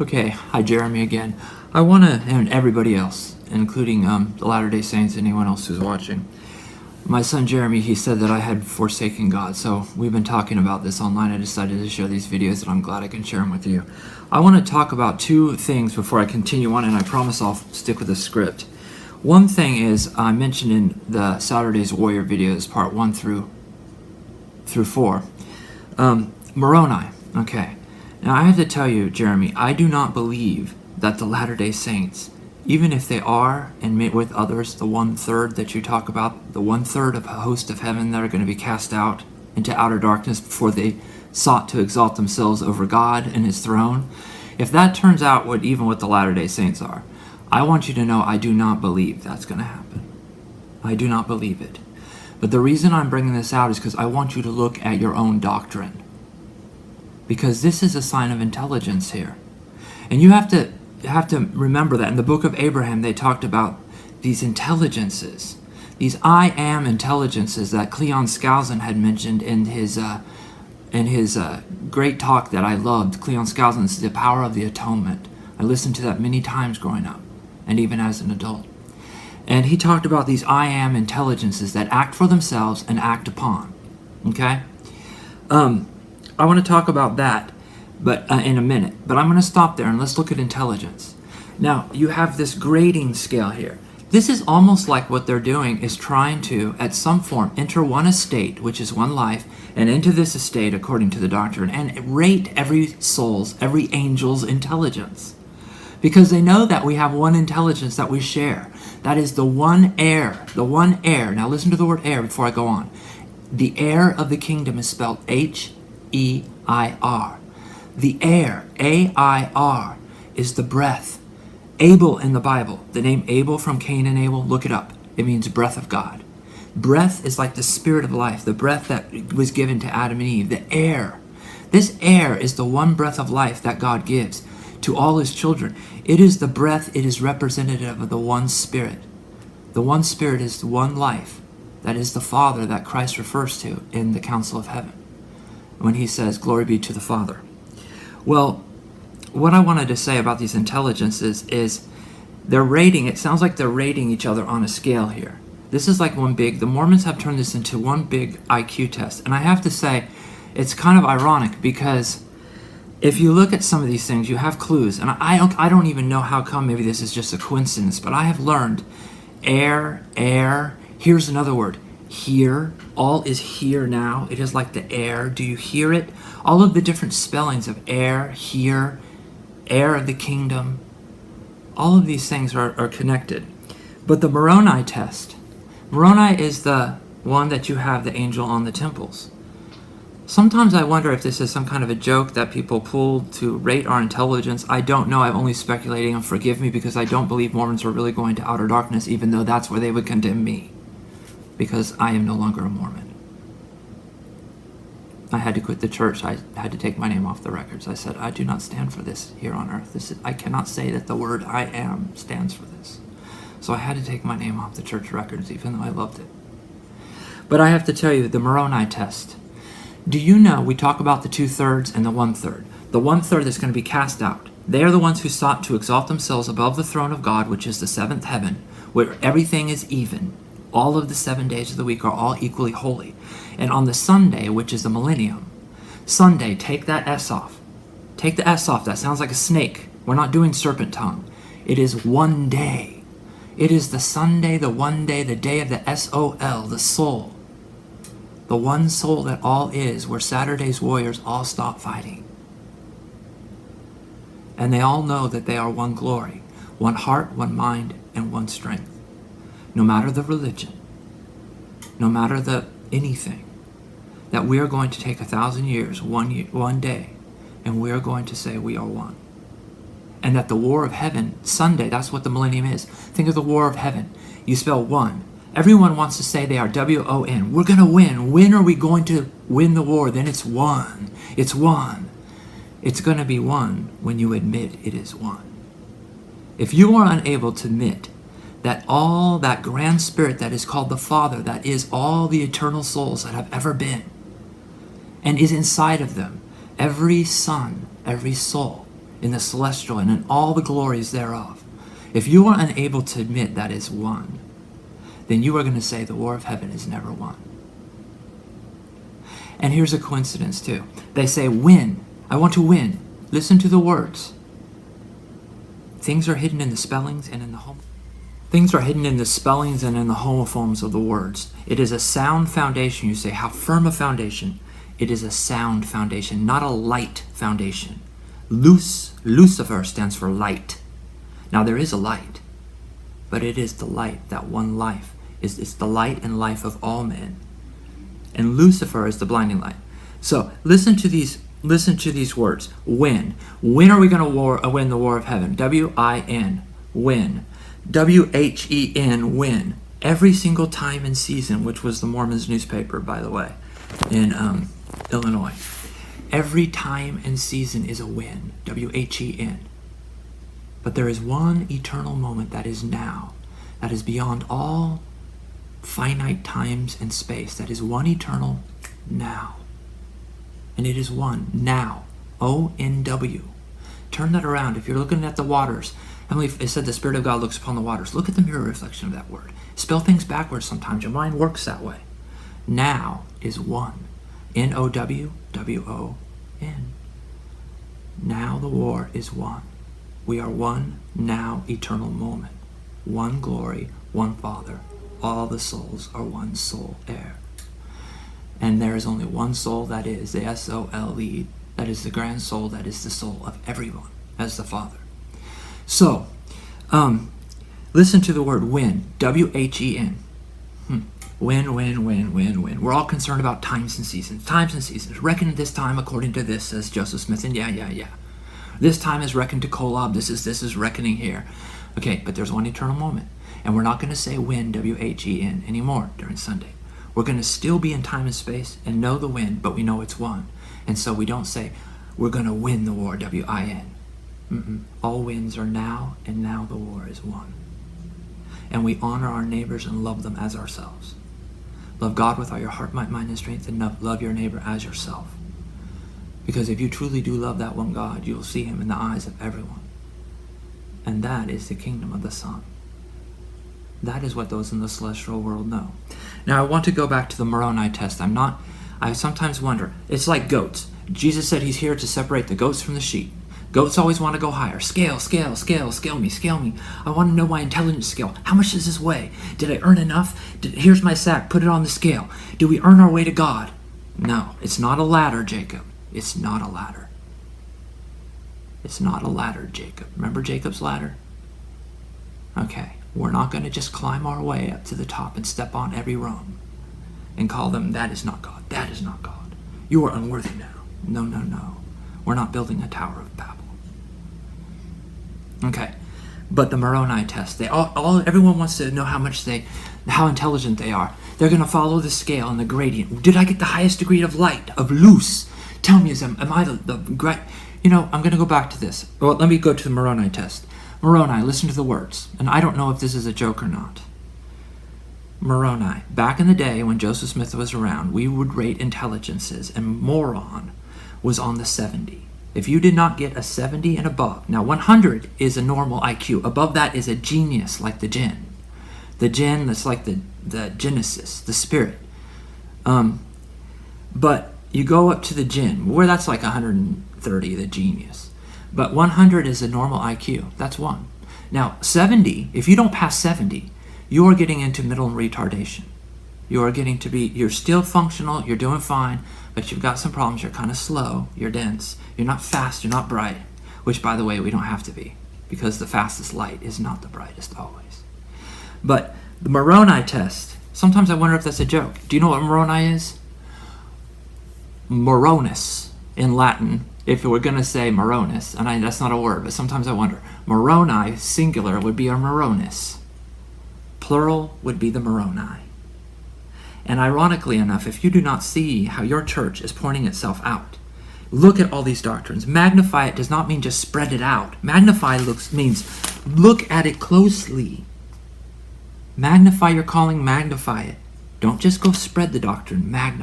Okay, hi Jeremy again. I want to, and everybody else, including the Latter-day Saints and anyone else who's watching. My son Jeremy, he said that I had forsaken God, so we've been talking about this online. I decided to share these videos, and I'm glad I can share them with you. I want to talk about two things before I continue on, and I promise I'll stick with the script. One thing is, I mentioned in the Saturday's Warrior videos, part 1 through 4, Moroni, okay. Now, I have to tell you, Jeremy, I do not believe that the Latter-day Saints, even if they are, and meet with others, the 1/3 that you talk about, the 1/3 of a host of heaven that are going to be cast out into outer darkness before they sought to exalt themselves over God and His throne, if that turns out even what the Latter-day Saints are, I want you to know I do not believe that's going to happen. I do not believe it. But the reason I'm bringing this out is because I want you to look at your own doctrine. Because this is a sign of intelligence here. And you have to remember that in the book of Abraham they talked about these intelligences, these I am intelligences that Cleon Skousen had mentioned in his great talk that I loved. Cleon Skousen's The Power of the Atonement. I listened to that many times growing up and even as an adult. And he talked about these I am intelligences that act for themselves and act upon. Okay? I want to talk about that but in a minute, but I'm going to stop there and let's look at intelligence. Now, you have this grading scale here. This is almost like what they're doing is trying to, at some form, enter one estate, which is one life, and into this estate, according to the doctrine, and rate every soul's, every angel's intelligence. Because they know that we have one intelligence that we share. That is the one heir, the one heir. Now listen to the word heir before I go on. The heir of the kingdom is spelled H-E-I-R. The heir, A-I-R, is the breath. Abel in the Bible, the name Abel from Cain and Abel, look it up. It means breath of God. Breath is like the spirit of life, the breath that was given to Adam and Eve, the air. This air is the one breath of life that God gives to all His children. It is the breath, it is representative of the one Spirit. The one Spirit is the one life. That is the Father that Christ refers to in the Council of Heaven when He says, "Glory be to the Father." Well, what I wanted to say about these intelligences is they're rating, it sounds like they're rating each other on a scale here. This is like the Mormons have turned this into one big IQ test. And I have to say, it's kind of ironic because if you look at some of these things, you have clues. And I don't even know how come, maybe this is just a coincidence, but I have learned air, here's another word, here. All is here now. It is like the air. Do you hear it? All of the different spellings of air, here, heir of the kingdom, all of these things are connected. But the Moroni test, Moroni is the one that you have the angel on the temples. Sometimes I wonder if this is some kind of a joke that people pulled to rate our intelligence. I don't know. I'm only speculating, and forgive me because I don't believe Mormons are really going to outer darkness, even though that's where they would condemn me, because I am no longer a Mormon. I had to quit the church. I had to take my name off the records. I said, I do not stand for this here on earth. I cannot say that the word I am stands for this. So I had to take my name off the church records, even though I loved it. But I have to tell you, the Moroni test. Do you know, we talk about the 2/3 and the 1/3. The 1/3 is going to be cast out. They are the ones who sought to exalt themselves above the throne of God, which is the seventh heaven, where everything is even. All of the 7 days of the week are all equally holy. And on the Sunday, which is the millennium, Sunday, take that S off. Take the S off. That sounds like a snake. We're not doing serpent tongue. It is one day. It is the Sunday, the one day, the day of the S-O-L, the soul. The one soul that all is, where Saturday's warriors all stop fighting. And they all know that they are one glory, one heart, one mind, and one strength. No matter the religion, no matter the anything, that we are going to take 1,000 years, one day, and we are going to say we are one. And that the war of heaven, Sunday, that's what the millennium is. Think of the war of heaven. You spell one. Everyone wants to say they are W-O-N. We're going to win. When are we going to win the war? Then it's one. It's one. It's going to be one when you admit it is one. If you are unable to admit that all that grand spirit that is called the Father, that is all the eternal souls that have ever been, and is inside of them, every son, every soul, in the celestial and in all the glories thereof. If you are unable to admit that is won, then you are going to say the war of heaven is never won. And here's a coincidence too. They say, win. I want to win. Listen to the words. Things are hidden in the spellings and in the Things are hidden in the spellings and in the homophones of the words. It is a sound foundation. You say, how firm a foundation? It is a sound foundation, not a light foundation. Lucifer stands for light. Now there is a light, but it is the light, that one life. It's the light and life of all men. And Lucifer is the blinding light. So listen to these words. Win. When are we going to win the war of heaven? W-I-N. Win. W-H-E-N. Win. Every single time and season, which was the Mormon's newspaper, by the way, in Illinois. Every time and season is a win. W-H-E-N. But there is one eternal moment that is now, that is beyond all finite times and space. That is one eternal now. And it is one now. O-N-W. Turn that around. If you're looking at the waters, Emily, it said the Spirit of God looks upon the waters. Look at the mirror reflection of that word. Spell things backwards sometimes. Your mind works that way. Now is one. N-O-W-W-O-N. Now the war is won. We are one now eternal moment. One glory, one Father. All the souls are one soul heir. And there is only one soul, that is the S-O-L-E, that is the grand soul, that is the soul of everyone, as the Father. So, listen to the word win, W-H-E-N. Win, win, win, win, win. We're all concerned about times and seasons. Times and seasons. Reckon this time according to this, says Joseph Smith, and yeah. This time is reckoned to Kolob. This is reckoning here. Okay, but there's one eternal moment. And we're not going to say win, W-H-E-N, anymore during Sunday. We're going to still be in time and space and know the win, but we know it's won. And so we don't say we're going to win the war, W-I-N. All wins are now, and now the war is won. And we honor our neighbors and love them as ourselves. Love God with all your heart, might, mind, and strength, and love your neighbor as yourself. Because if you truly do love that one God, you will see him in the eyes of everyone. And that is the kingdom of the Son. That is what those in the celestial world know. Now I want to go back to the Moroni test. I sometimes wonder, it's like goats. Jesus said he's here to separate the goats from the sheep. Goats always want to go higher. Scale me. I want to know my intelligence scale. How much does this weigh? Did I earn enough? Here's my sack. Put it on the scale. Do we earn our way to God? No, it's not a ladder, Jacob. It's not a ladder. It's not a ladder, Jacob. Remember Jacob's ladder? Okay, we're not going to just climb our way up to the top and step on every rung and call them, that is not God. That is not God. You are unworthy now. No. We're not building a Tower of Babel. Okay, but the Moroni test, everyone wants to know how intelligent they are. They're going to follow the scale and the gradient. Did I get the highest degree of light, of loose? Tell me, am I the great? I'm going to go back to this. Well, let me go to the Moroni test. Moroni, listen to the words. And I don't know if this is a joke or not. Moroni, back in the day when Joseph Smith was around, we would rate intelligences, and moron was on the 70. If you did not get a 70 and above, now 100 is a normal IQ. Above that is a genius, like the jinn. The jinn, that's like the Genesis, the spirit. But you go up to the jinn, where that's like 130, the genius. But 100 is a normal IQ. That's one. Now 70, if you don't pass 70, you are getting into mental retardation. You're still functional, you're doing fine, but you've got some problems. You're kind of slow, you're dense, you're not fast, you're not bright, which, by the way, we don't have to be, because the fastest light is not the brightest always. But the Moroni test, sometimes I wonder if that's a joke. Do you know what Moroni is? Moronus in Latin, if we're going to say Moronus, and that's not a word, but sometimes I wonder. Moroni, singular, would be a Moronus. Plural would be the Moroni. And ironically enough, if you do not see how your church is pointing itself out, look at all these doctrines. Magnify it does not mean just spread it out. Magnify means look at it closely. Magnify your calling, magnify it. Don't just go spread the doctrine, magnify.